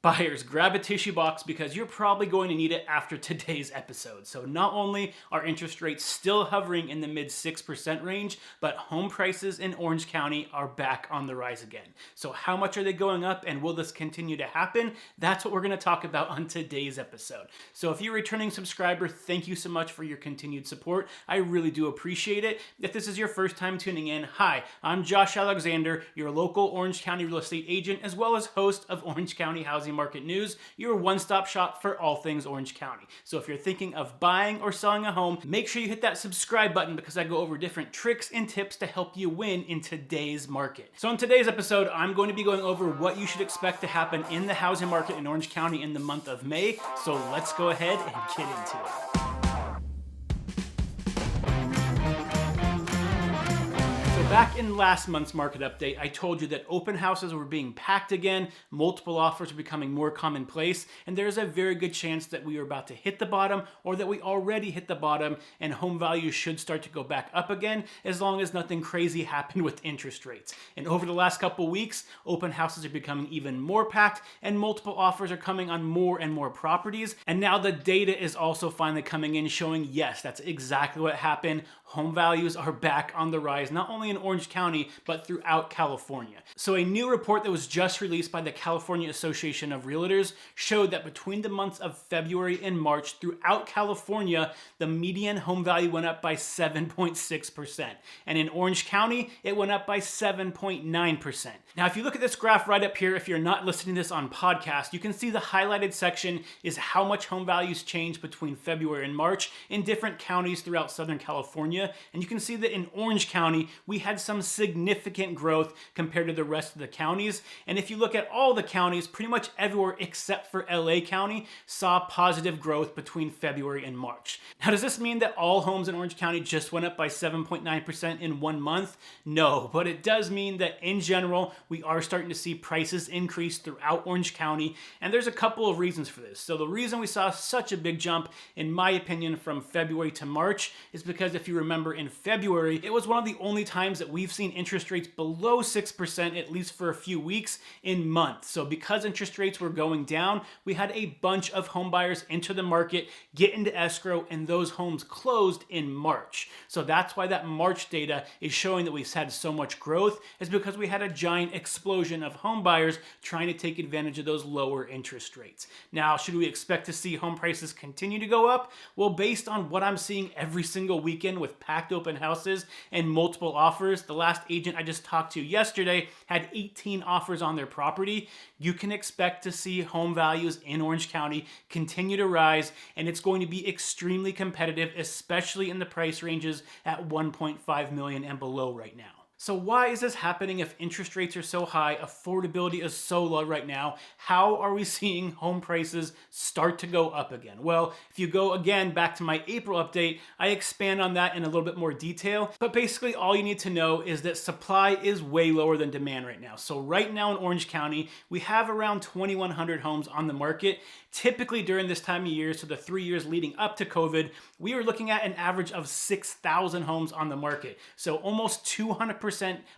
Buyers, grab a tissue box because you're probably going to need it after today's episode. So not only are interest rates still hovering in the mid 6% range, but home prices in Orange County are back on the rise again. So how much are they going up, and will this continue to happen? That's what we're going to talk about on today's episode. So if you're a returning subscriber, thank you so much for your continued support. I really do appreciate it. If this is your first time tuning in, hi, I'm Josh Alexander, your local Orange County real estate agent, as well as host of Orange County Housing Market News, your one-stop shop for all things Orange County. So if you're thinking of buying or selling a home, make sure you hit that subscribe button because I go over different tricks and tips to help you win in today's market. So in today's episode, I'm going to be going over what you should expect to happen in the housing market in Orange County in the month of May. So let's go ahead and get into it. Back in last month's market update, I told you that open houses were being packed again, multiple offers were becoming more commonplace, and there's a very good chance that we are about to hit the bottom or that we already hit the bottom and home values should start to go back up again as long as nothing crazy happened with interest rates. And over the last couple weeks, open houses are becoming even more packed and multiple offers are coming on more and more properties. And now the data is also finally coming in showing, yes, that's exactly what happened. Home values are back on the rise, not only in Orange County, but throughout California. So a new report that was just released by the California Association of Realtors showed that between the months of February and March throughout California, the median home value went up by 7.6%. And in Orange County, it went up by 7.9%. Now, if you look at this graph right up here, if you're not listening to this on podcast, you can see the highlighted section is how much home values changed between February and March in different counties throughout Southern California. And you can see that in Orange County, we had some significant growth compared to the rest of the counties. And if you look at all the counties, pretty much everywhere except for LA County saw positive growth between February and March. Now, does this mean that all homes in Orange County just went up by 7.9% in 1 month? No, but it does mean that in general, we are starting to see prices increase throughout Orange County. And there's a couple of reasons for this. So the reason we saw such a big jump, in my opinion, from February to March is because if you remember in February, it was one of the only times that we've seen interest rates below 6%, at least for a few weeks in months. So because interest rates were going down, we had a bunch of home buyers enter the market, get into escrow, and those homes closed in March. So that's why that March data is showing that we've had so much growth, is because we had a giant explosion of home buyers trying to take advantage of those lower interest rates. Now, should we expect to see home prices continue to go up? Well, based on what I'm seeing every single weekend with packed open houses and multiple offers, the last agent I just talked to yesterday had 18 offers on their property. You can expect to see home values in Orange County continue to rise, and it's going to be extremely competitive, especially in the price ranges at 1.5 million and below right now. So why is this happening if interest rates are so high, affordability is so low right now? How are we seeing home prices start to go up again? Well, if you go again back to my April update, I expand on that in a little bit more detail. But basically all you need to know is that supply is way lower than demand right now. So right now in Orange County, we have around 2,100 homes on the market. Typically during this time of year, so the 3 years leading up to COVID, we were looking at an average of 6,000 homes on the market. So almost 200%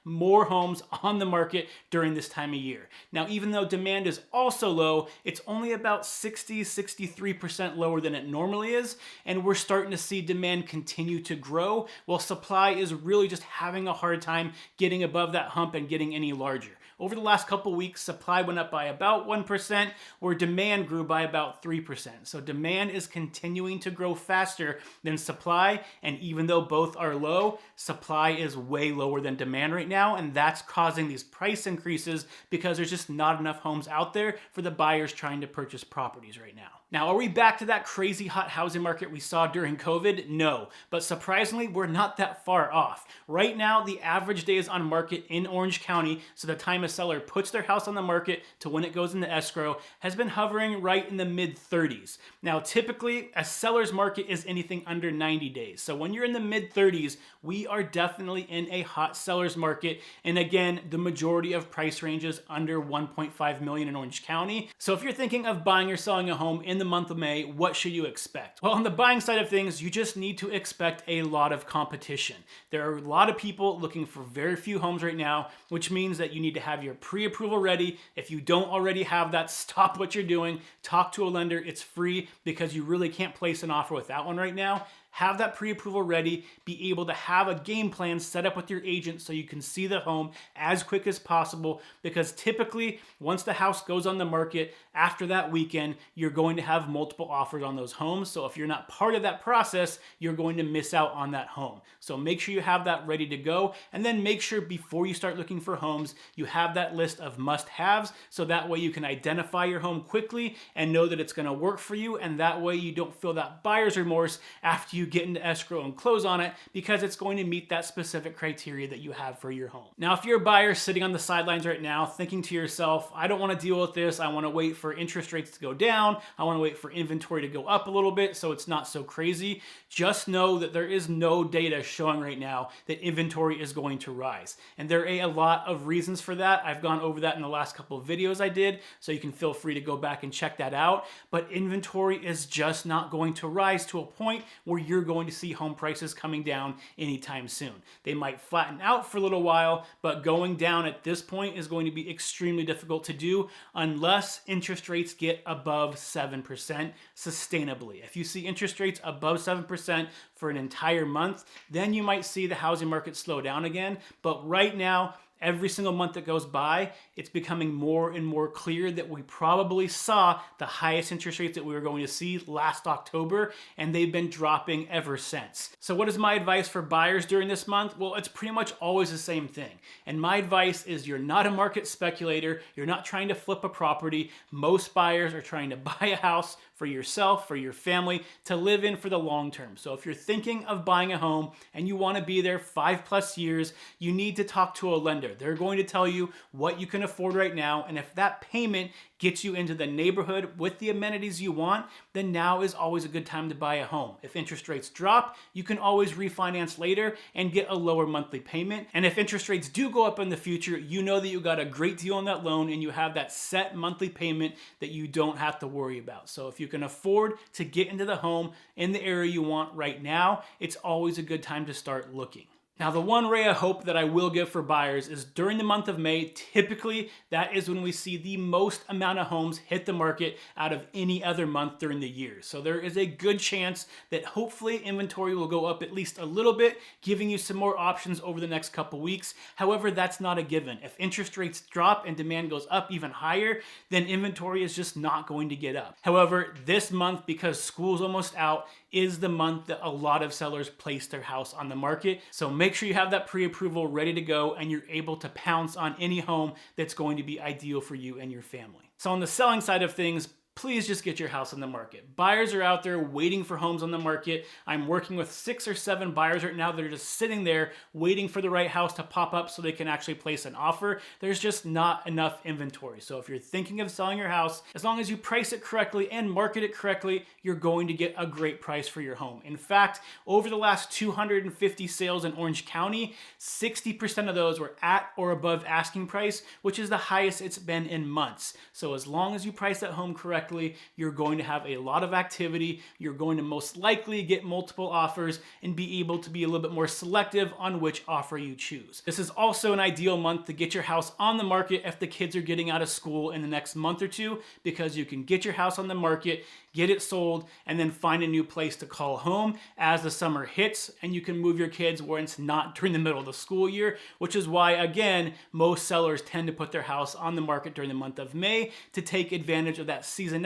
more homes on the market during this time of year. Now, even though demand is also low, it's only about 63% lower than it normally is, and we're starting to see demand continue to grow, while supply is really just having a hard time getting above that hump and getting any larger. Over the last couple weeks, supply went up by about 1%, where demand grew by about 3%. So demand is continuing to grow faster than supply, and even though both are low, supply is way lower than demand right now, and that's causing these price increases because there's just not enough homes out there for the buyers trying to purchase properties right now. Now, are we back to that crazy hot housing market we saw during COVID? No, but surprisingly, we're not that far off. Right now, the average days on market in Orange County, so the time a seller puts their house on the market to when it goes into escrow, has been hovering right in the mid-30s. Now, typically, a seller's market is anything under 90 days. So when you're in the mid-30s, we are definitely in a hot seller's market. And again, the majority of price ranges under 1.5 million in Orange County. So if you're thinking of buying or selling a home in the month of May, what should you expect? Well, on the buying side of things, you just need to expect a lot of competition. There are a lot of people looking for very few homes right now, which means that you need to have have your pre-approval ready. If you don't already have that, stop what you're doing, talk to a lender. It's free because you really can't place an offer without one right now. Have that pre-approval ready, be able to have a game plan set up with your agent so you can see the home as quick as possible, because typically once the house goes on the market, after that weekend, you're going to have multiple offers on those homes. So if you're not part of that process, you're going to miss out on that home. So make sure you have that ready to go, and then make sure before you start looking for homes, you have that list of must-haves, so that way you can identify your home quickly and know that it's going to work for you, and that way you don't feel that buyer's remorse after you get into escrow and close on it, because it's going to meet that specific criteria that you have for your home. Now, if you're a buyer sitting on the sidelines right now thinking to yourself, I don't want to deal with this, I want to wait for interest rates to go down, I want to wait for inventory to go up a little bit so it's not so crazy, just know that there is no data showing right now that inventory is going to rise. And there are a lot of reasons for that. I've gone over that in the last couple of videos I did, so you can feel free to go back and check that out. But inventory is just not going to rise to a point where you're going to see home prices coming down anytime soon. They might flatten out for a little while, but going down at this point is going to be extremely difficult to do unless interest rates get above 7% sustainably. If you see interest rates above 7% for an entire month, then you might see the housing market slow down again. But right now, every single month that goes by, it's becoming more and more clear that we probably saw the highest interest rates that we were going to see last October, and they've been dropping ever since. So what is my advice for buyers during this month? Well, it's pretty much always the same thing. And my advice is you're not a market speculator. You're not trying to flip a property. Most buyers are trying to buy a house for yourself, for your family, to live in for the long term. So if you're thinking of buying a home and you want to be there 5+ years, you need to talk to a lender. They're going to tell you what you can afford right now, and if that payment gets you into the neighborhood with the amenities you want, then now is always a good time to buy a home. If interest rates drop, you can always refinance later and get a lower monthly payment. And if interest rates do go up in the future, you know that you got a great deal on that loan and you have that set monthly payment that you don't have to worry about. So if you can afford to get into the home in the area you want right now, it's always a good time to start looking. Now, the one ray of hope that I will give for buyers is during the month of May, typically that is when we see the most amount of homes hit the market out of any other month during the year. So there is a good chance that hopefully inventory will go up at least a little bit, giving you some more options over the next couple weeks. However, that's not a given. If interest rates drop and demand goes up even higher, then inventory is just not going to get up. However, this month, because school's almost out, is the month that a lot of sellers place their house on the market. So make sure you have that pre-approval ready to go and you're able to pounce on any home that's going to be ideal for you and your family. So on the selling side of things, please just get your house on the market. Buyers are out there waiting for homes on the market. I'm working with 6 or 7 buyers right now that are just sitting there waiting for the right house to pop up so they can actually place an offer. There's just not enough inventory. So if you're thinking of selling your house, as long as you price it correctly and market it correctly, you're going to get a great price for your home. In fact, over the last 250 sales in Orange County, 60% of those were at or above asking price, which is the highest it's been in months. So as long as you price that home correctly, you're going to have a lot of activity. You're going to most likely get multiple offers and be able to be a little bit more selective on which offer you choose. This is also an ideal month to get your house on the market if the kids are getting out of school in the next month or two, because you can get your house on the market, get it sold, and then find a new place to call home as the summer hits, and you can move your kids where it's not during the middle of the school year, which is why, again, most sellers tend to put their house on the market during the month of May to take advantage of that seasonality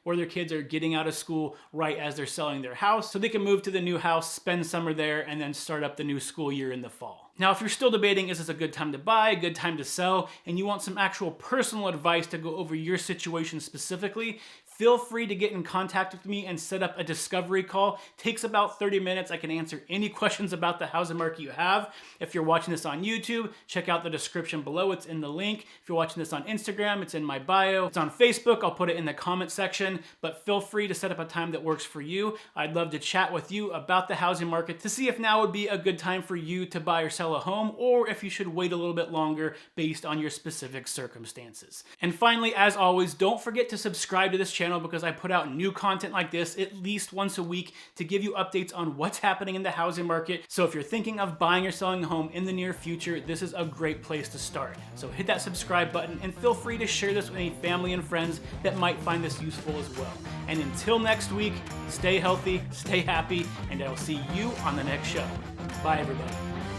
where their kids are getting out of school right as they're selling their house, so they can move to the new house, spend summer there, and then start up the new school year in the fall. Now, if you're still debating, is this a good time to buy, a good time to sell, and you want some actual personal advice to go over your situation specifically, feel free to get in contact with me and set up a discovery call. Takes about 30 minutes. I can answer any questions about the housing market you have. If you're watching this on YouTube, check out the description below. It's in the link. If you're watching this on Instagram, it's in my bio. It's on Facebook. I'll put it in the comment section, but feel free to set up a time that works for you. I'd love to chat with you about the housing market to see if now would be a good time for you to buy or sell sell a home or if you should wait a little bit longer based on your specific circumstances. And finally, as always, don't forget to subscribe to this channel because I put out new content like this at least once a week to give you updates on what's happening in the housing market. So if you're thinking of buying or selling a home in the near future, this is a great place to start. So hit that subscribe button and feel free to share this with any family and friends that might find this useful as well. And until next week, stay healthy, stay happy, and I will see you on the next show. Bye, everybody.